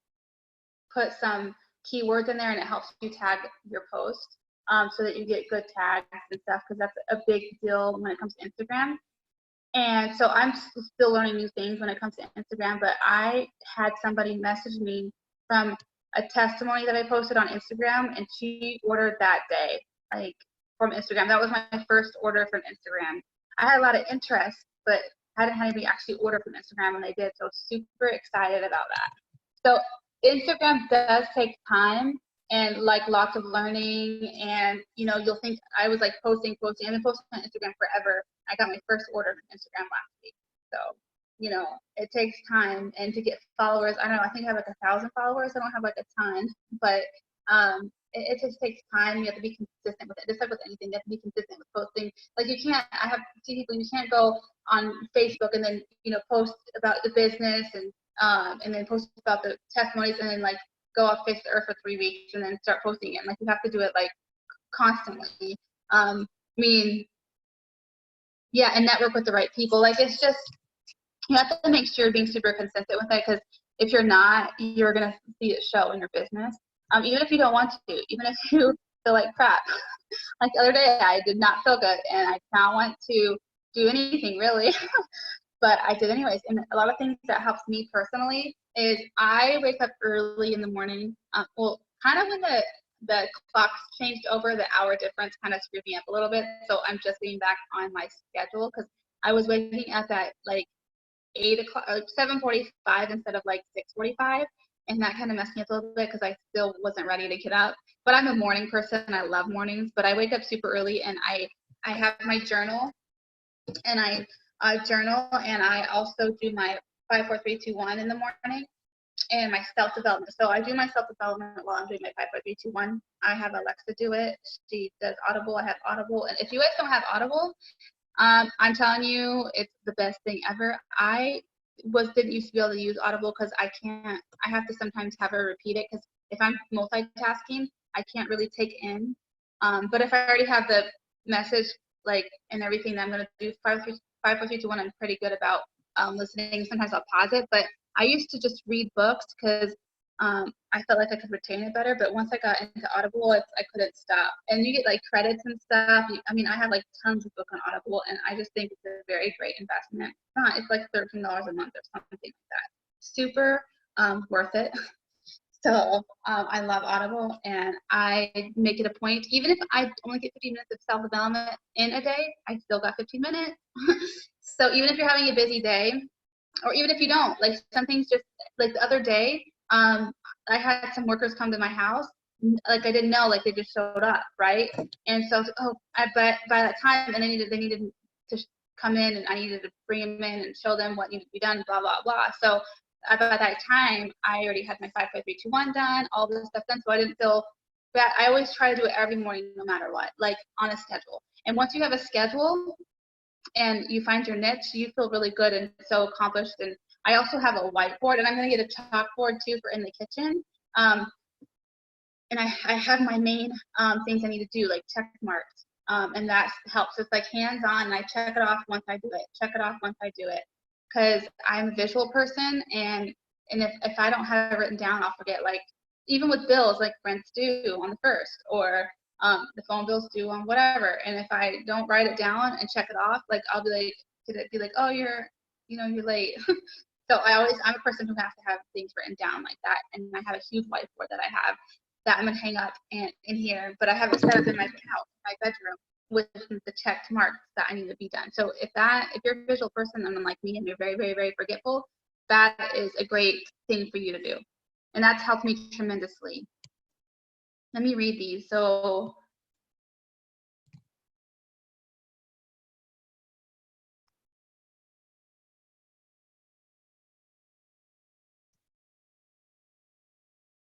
put some keywords in there and it helps you tag your post so that you get good tags and stuff, because that's a big deal when it comes to Instagram. And so I'm still learning new things when it comes to Instagram, but I had somebody message me from a testimony that I posted on Instagram, and she ordered that day, like from Instagram. That was my first order from Instagram. I had a lot of interest, but hadn't had anybody actually order from Instagram, and they did, so super excited about that. So Instagram does take time and like lots of learning, and you know, you'll think I was like posting, I've been posting on Instagram forever. I got my first order from Instagram last week. So, you know, it takes time, and to get followers, I don't know, I think I have like 1,000 followers. I don't have like a ton, but it just takes time. You have to be consistent with it. Just like with anything, you have to be consistent with posting. Like you can't, I have seen people, you can't go on Facebook and then, you know, post about the business and then post about the testimonies and then like go off face the earth for 3 weeks and then start posting it. Like you have to do it like constantly. I mean, yeah, and network with the right people. Like it's just, you have to make sure you're being super consistent with it, because if you're not, you're gonna see it show in your business. Even if you don't want to, even if you feel like crap. Like the other day, I did not feel good, and I did not want to do anything really, but I did anyways. And a lot of things that helps me personally is I wake up early in the morning. Well, kind of when the clocks changed over, the hour difference kind of screwed me up a little bit. So I'm just getting back on my schedule, because I was waking up at like 8 o'clock, 7:45 instead of like 6:45, and that kind of messed me up a little bit because I still wasn't ready to get up. But I'm a morning person. I love mornings, but I wake up super early, and I have my journal. and I journal, and I also do my 5, 4, 3, 2, 1 in the morning, and my self-development. So I do my self-development while I'm doing my 5, 4, 3, 2, 1. I have Alexa do it. She does Audible. I have Audible. And if you guys don't have Audible, I'm telling you, it's the best thing ever. I didn't used to be able to use Audible because I have to sometimes have her repeat it, because if I'm multitasking, I can't really take in. But if I already have the message, like, and everything that I'm going to do, 5, 4, 3, 2, 1, I'm pretty good about listening. Sometimes I'll pause it, but I used to just read books because I felt like I could retain it better. But once I got into Audible, I couldn't stop. And you get like credits and stuff. I mean, I have like tons of books on Audible, and I just think it's a very great investment. It's like $13 a month or something like that. Super worth it. So I love Audible, and I make it a point, even if I only get 15 minutes of self-development in a day, I still got 15 minutes. So even if you're having a busy day, or even if you don't, like, some things, just like the other day, I had some workers come to my house, like, I didn't know, like, they just showed up, right? And so, but by that time, and they needed to come in, and I needed to bring them in and show them what needed to be done, blah, blah, blah. So by that time, I already had my 5, 4, 3, 2, 1 done, all this stuff done, so I didn't feel bad. I always try to do it every morning, no matter what, like, on a schedule. And once you have a schedule and you find your niche, you feel really good and so accomplished. And I also have a whiteboard, and I'm going to get a chalkboard too for in the kitchen. And I have my main things I need to do, like check marks, and that helps. It's like hands-on, and I check it off once I do it, check it off once I do it, because I'm a visual person, and if I don't have it written down, I'll forget. Like, even with bills, like rent's due on the 1st, or the phone bill's due on whatever, and if I don't write it down and check it off, like, I'll be like, could it be like, oh, you're late. So I'm a person who has to have things written down like that, and I have a huge whiteboard that I have that I'm gonna hang up in here, but I have it set up in my house, my bedroom, with the checked marks that I need to be done. So if you're a visual person and like me, and you're very, very, very forgetful, that is a great thing for you to do, and that's helped me tremendously. Let me read these. So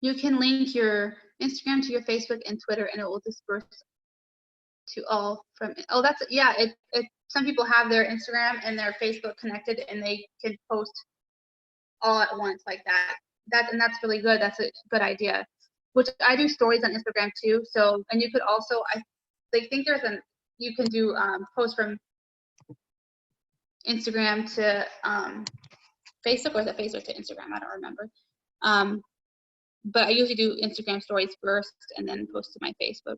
you can link your Instagram to your Facebook and Twitter, and it will disperse to all from, oh, that's, yeah, some people have their Instagram and their Facebook connected, and they can post all at once like that. That's really good. That's a good idea. Which I do stories on Instagram too. So, and you could also, I think you can do posts from Instagram to Facebook, or is it Facebook to Instagram? I don't remember. But I usually do Instagram stories first and then post to my Facebook.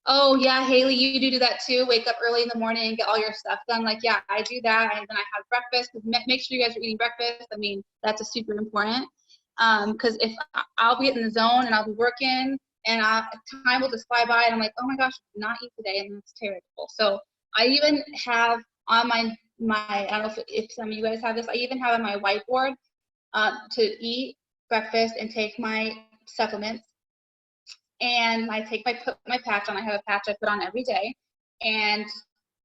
Oh yeah, Haley, you do that too. Wake up early in the morning and get all your stuff done. Like, yeah, I do that, and then I have breakfast. Make sure you guys are eating breakfast. I mean, that's a super important. Because if I'll be in the zone and I'll be working, and time will just fly by, and I'm like, oh my gosh, I did not eat today, and that's terrible. So I even have on my I don't know if some of you guys have this. I even have on my whiteboard to eat breakfast and take my supplements. And I put my patch on. I have a patch I put on every day, and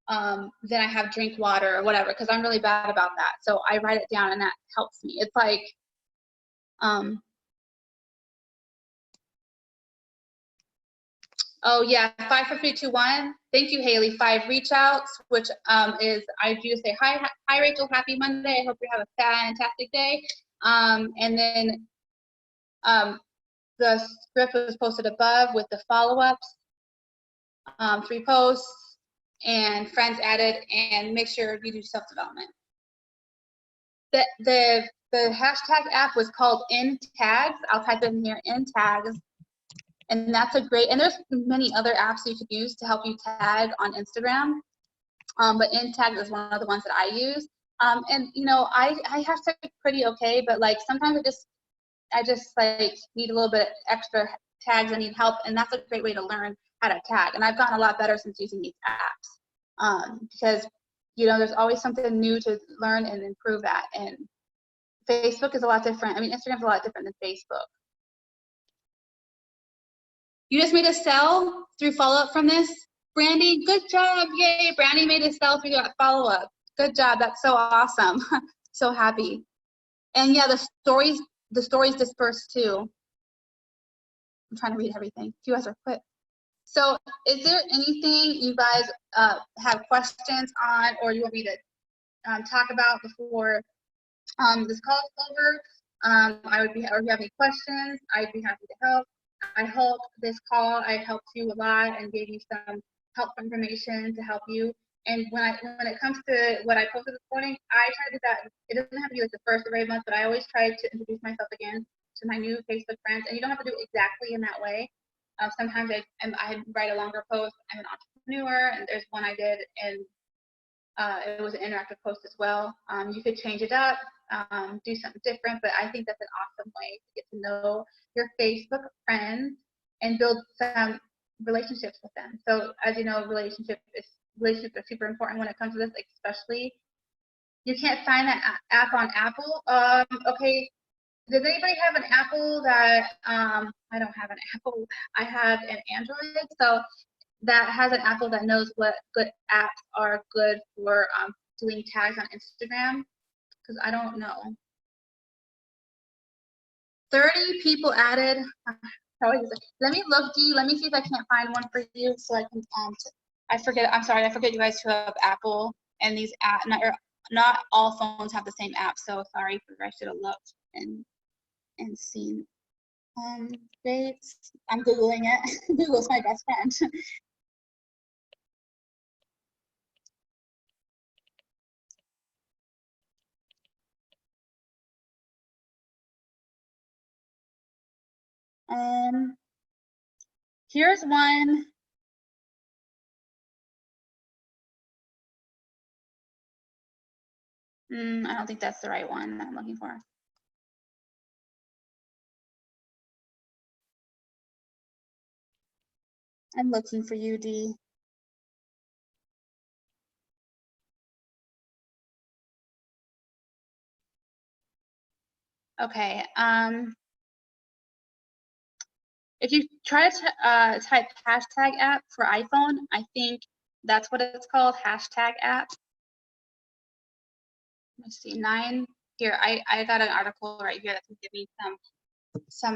then I have drink water or whatever, because I'm really bad about that. So I write it down, and that helps me. It's like, oh yeah, 5, 4, 3, 2, 1. Thank you, Haley. 5 reach outs, which is I do say hi Rachel, happy Monday. I hope you have a fantastic day. And then the script was posted above with the follow-ups, 3 posts, and friends added, and make sure you do self-development. The hashtag app was called In Tags. I'll type it in here, In Tags, and that's a great, and there's many other apps you could use to help you tag on Instagram, but In Tags is one of the ones that I use. And I hashtag pretty okay, but like sometimes I just like need a little bit extra tags. I need help, and that's a great way to learn how to tag. And I've gotten a lot better since using these apps, because there's always something new to learn and improve at. And Facebook is a lot different. I mean, Instagram's a lot different than Facebook. You just made a sell through follow-up from this? Brandy, good job. Yay, Brandy made a selfie follow-up. Good job. That's so awesome. So happy. And yeah, the stories dispersed too. I'm trying to read everything. You guys are quick. So is there anything you guys have questions on, or you want me to talk about before this call is over? I would be, or if you have any questions, I'd be happy to help. I hope this call, I helped you a lot and gave you some helpful information to help you. And when it comes to what I posted this morning, I try to do that. It doesn't have to be like the first of every month, but I always try to introduce myself again to my new Facebook friends. And you don't have to do it exactly in that way. Sometimes I write a longer post. I'm an entrepreneur, and there's one I did, and it was an interactive post as well. You could change it up, do something different, but I think that's an awesome way to get to know your Facebook friends and build some relationships with them. So as you know, relationships are super important when it comes to this, especially. You can't find that app on Apple. Okay, does anybody have an Apple that, I don't have an Apple, I have an Android, so that has an Apple that knows what good apps are good for doing tags on Instagram, because I don't know. 30 people added. Let me look, Dee. Let me see if I can't find one for you so I can, I'm sorry, I forget you guys who have Apple, and these apps, not all phones have the same app, so sorry, I should have looked and seen. Dates. I'm Googling it. Google's my best friend. Here's one. I don't think that's the right one that I'm looking for. I'm looking for you, Dee. Okay. If you try to type hashtag app for iPhone, I think that's what it's called, hashtag app. Let's see, 9. Here, I got an article right here that can give me some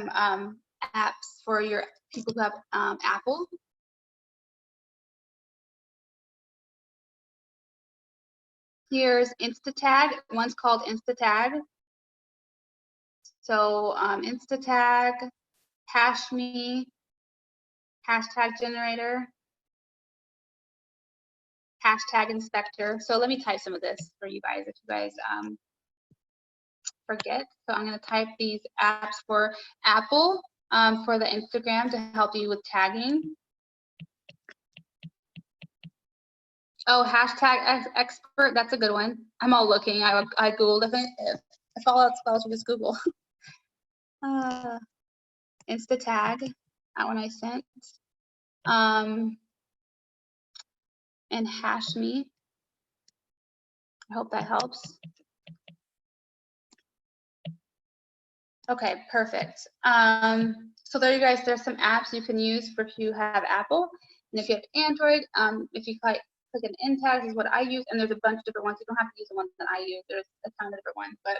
apps for your people who have Apple. Here's InstaTag. One's called InstaTag. So InstaTag, HashMe, hashtag generator, hashtag inspector. So let me type some of this for you guys if you guys forget. So I'm going to type these apps for Apple for the Instagram to help you with tagging. Oh, hashtag expert. That's a good one. I'm all looking. I Googled if all else spells, just Google. InstaTag. That one I sent. And HashMe. I hope that helps. Okay, perfect. So there you guys, there's some apps you can use for if you have Apple. And if you have Android, if you click an in tag is what I use, and there's a bunch of different ones. You don't have to use the ones that I use. There's a ton of different ones, but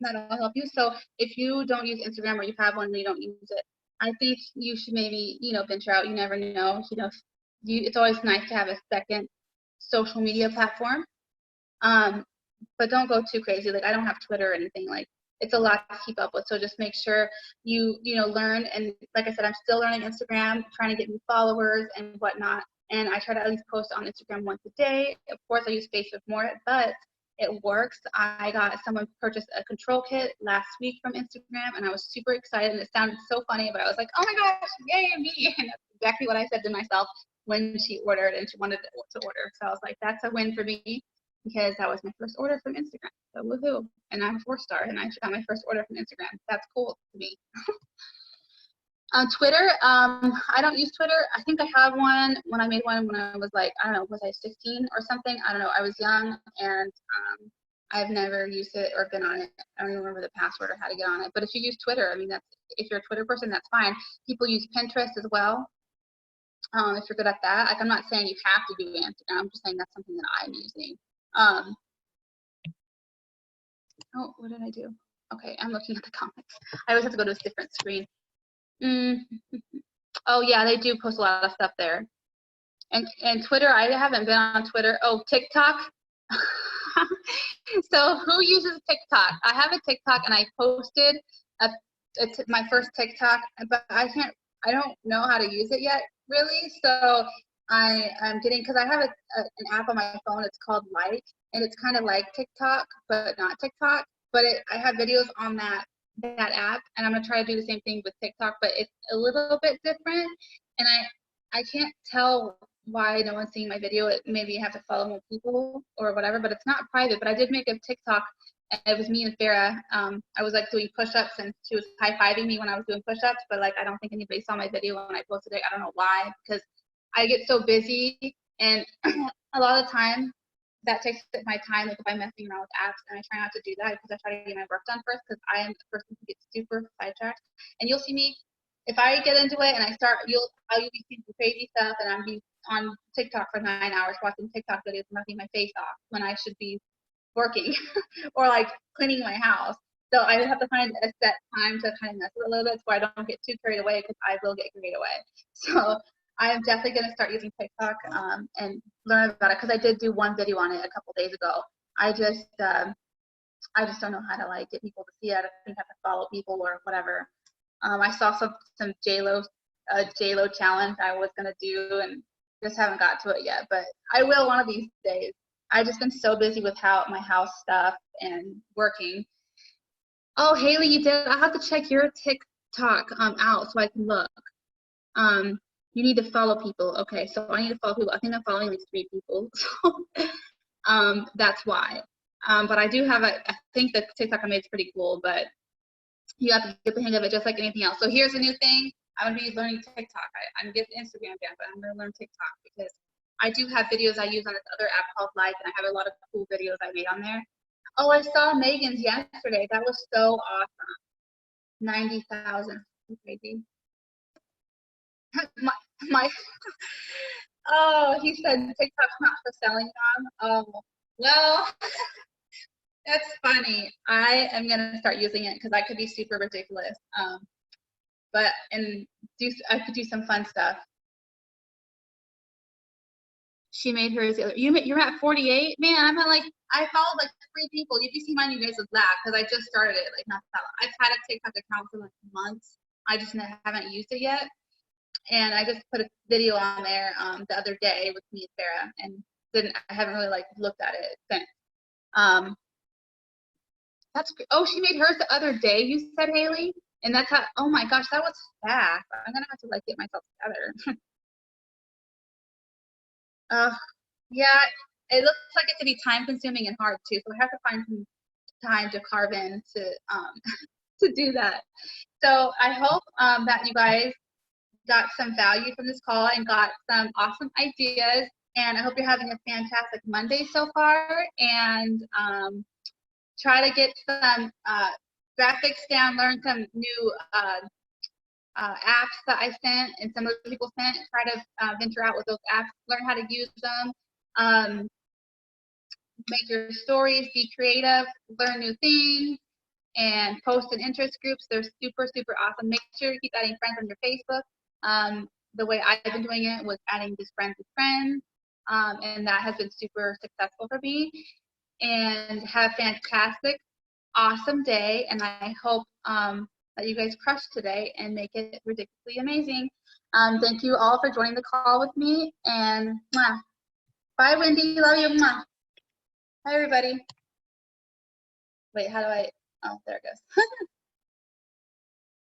that'll help you. So if you don't use Instagram or you have one and you don't use it, I think you should maybe, venture out. You never know. It's always nice to have a second social media platform. But don't go too crazy. Like I don't have Twitter or anything. Like it's a lot to keep up with. So just make sure you learn. And like I said, I'm still learning Instagram, trying to get new followers and whatnot. And I try to at least post on Instagram once a day. Of course, I use Facebook more, but it works. I got someone purchased a control kit last week from Instagram, and I was super excited. And it sounded so funny, but I was like, oh my gosh, yay, me. And that's exactly what I said to myself when she ordered and she wanted to order. So I was like, that's a win for me, because that was my first order from Instagram. So woohoo. And I'm a 4-star, and I got my first order from Instagram. That's cool to me. On Twitter, I don't use Twitter. I think I have one when I made one when I was like, I don't know, was I 16 or something? I don't know. I was young, and I've never used it or been on it. I don't even remember the password or how to get on it. But if you use Twitter, I mean, if you're a Twitter person, that's fine. People use Pinterest as well. if you're good at that. Like, I'm not saying you have to do Instagram. I'm just saying that's something that I'm using. Oh, what did I do? Okay, I'm looking at the comments. I always have to go to a different screen. Oh yeah, they do post a lot of stuff there. And Twitter, I haven't been on Twitter. Oh, TikTok. So who uses TikTok? I have a TikTok and I posted my first TikTok, but I don't know how to use it yet, really. So I'm getting, because I have an app on my phone. It's called Like, and it's kind of like TikTok, but not TikTok. But I have videos on that app, and I'm gonna try to do the same thing with TikTok, but it's a little bit different. And I can't tell why no one's seeing my video. Maybe I have to follow more people or whatever, but it's not private. But I did make a TikTok, and it was me and Farah. I was like doing push-ups, and she was high-fiving me when I was doing push-ups, but like I don't think anybody saw my video when I posted it. I don't know why, because I get so busy, and a lot of the time that takes my time. Like if I'm messing around with apps, and I try not to do that because I try to get my work done first, because I am the person who gets super sidetracked. And you'll see me, if I get into it and I start, you'll be seeing some crazy stuff, and I'm on TikTok for 9 hours watching TikTok videos and knocking my face off when I should be working or like cleaning my house. So I have to find a set time to kind of mess with it a little bit so I don't get too carried away, because I will get carried away. So I'm definitely going to start using TikTok and learn about it, because I did do one video on it a couple days ago. I just don't know how to like get people to see it. I think I have to follow people or whatever. I saw some J-Lo challenge I was going to do, and just haven't got to it yet, but I will one of these days. I've just been so busy with my house stuff and working. Oh, Haley, you did. I have to check your TikTok out so I can look. You need to follow people. Okay, so I need to follow people. I think I'm following like 3 people. So that's why. But I do have I think the TikTok I made is pretty cool, but you have to get the hang of it just like anything else. So here's a new thing. I'm going to be learning TikTok. I'm getting Instagram down, but I'm going to learn TikTok, because I do have videos I use on this other app called Like, and I have a lot of cool videos I made on there. Oh, I saw Megan's yesterday. That was so awesome. 90,000. Crazy. my Oh, he said TikTok's not for selling, Mom. Oh, well, that's funny. I am gonna start using it because I could be super ridiculous. But I could do some fun stuff. She made hers. You're at 48, man. I'm at like, I followed like 3 people. If you see mine, you guys would laugh, because I just started it like not that long. I've had a TikTok account for like months. I just haven't used it yet. And I just put a video on there the other day with me and Farah, and I haven't really like looked at it since. Oh, she made hers the other day, you said, Haley? And that's how, oh my gosh, that was fast. I'm gonna have to like get myself together. Yeah, it looks like it could be time consuming and hard too, so I have to find some time to carve in to to do that. So I hope that you guys got some value from this call and got some awesome ideas, and I hope you're having a fantastic Monday so far, and try to get some graphics down, learn some new apps that I sent and some other people sent. Try to venture out with those apps, learn how to use them, make your stories, be creative, learn new things, and post in interest groups. They're super, super awesome. Make sure you keep adding friends on your Facebook. The way I've been doing it was adding just friends with friends, and that has been super successful for me. And have a fantastic, awesome day, and I hope that you guys crush today and make it ridiculously amazing. Thank you all for joining the call with me, and bye, Wendy. Love you. Bye, everybody. Wait, how do I? Oh, there it goes.